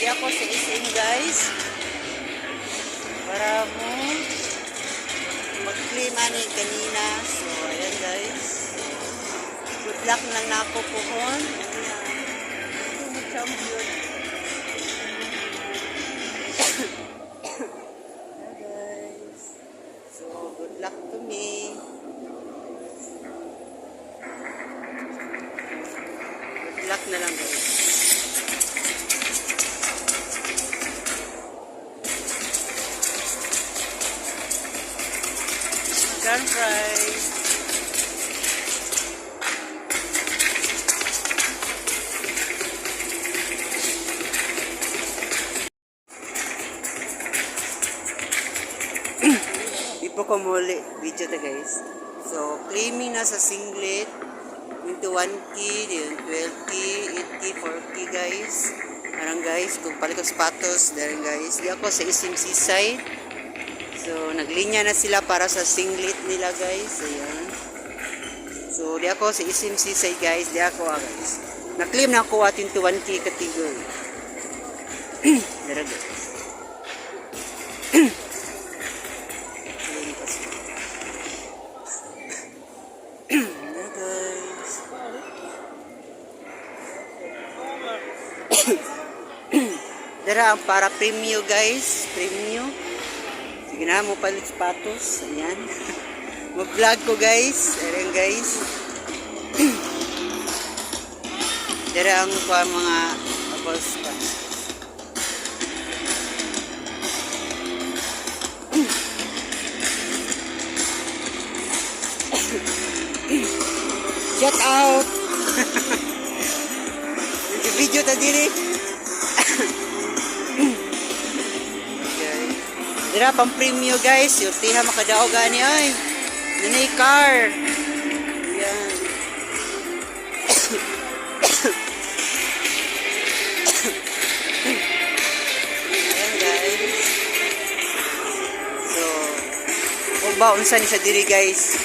di ako sa SM guys. Para mo mag-claim ani kanina. So, ayan guys. Good luck lang na ako pohon. Ito mo champion. Ayan guys. So, good luck to me. Good luck na lang guys. French fries. Di po ko muli video ta guys. So, claiming na sa singlet. Into 1K, 12K, 8K, 4K guys. Parang guys, kung palit ko sapatos, dahil guys, di ako sa SM Seaside. So, naglinya na sila para sa singlet nila guys. Ayan. So, di ako sa SM Seaside guys. Di ako guys. Na-claim na ako atin to 1K category. Dara guys. Dara guys. Dara ang para premium guys. Premium. Sige na, mo palit sapatos. Ayan. Mag-vlog ko guys. Ayan guys. Dara ang mga apples pa. Shout out! Video ta diri. Dira pang premium guys, yung tiha makadaog gani ay. Nanay car. Ayan. Ayan guys. So, kung ba unsa ni sa diri guys.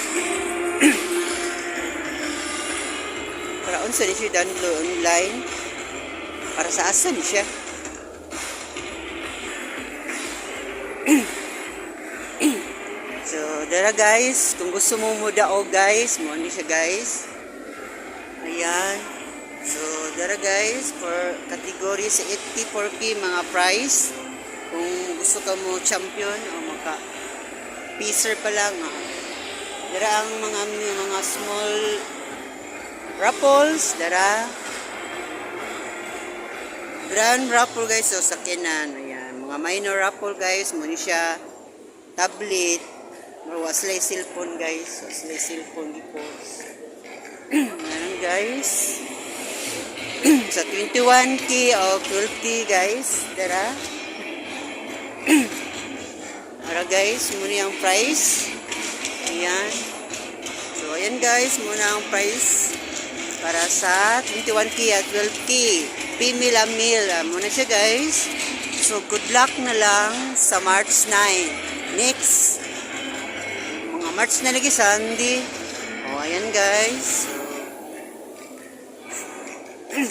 Para unsa ni siya download online. Para sa asa ni siya. So, dara guys, kung gusto mo mudao guys, mo ni siya guys. Ayan. So, dara guys, for category sa 8K, 4K mga price. Kung gusto ka mo champion o maka piecer pa lang. Dara ang mga small raffles, dara. Grand raffle guys, so sakinan. Ayan, mga minor raffle guys, mo ni siya tablet. Waslay cellphone guys. Waslay cellphone gipos. Ayan guys. Sa 21K o 12K guys. Dara. Para guys, muna ang price. Ayan. So ayan guys, muna ang price. Para sa 21K at 12K. Female a male. Muna siya guys. So good luck na lang sa March 9. Next. March na lagi Sunday. O, ayan guys.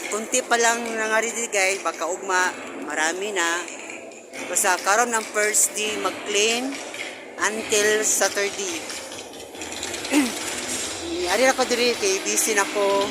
Kunti pa lang nangaridi guys. Baka ugma. Marami na. Basta karon ng first day mag-clean until Saturday. Ari ako diri kay busy na ko.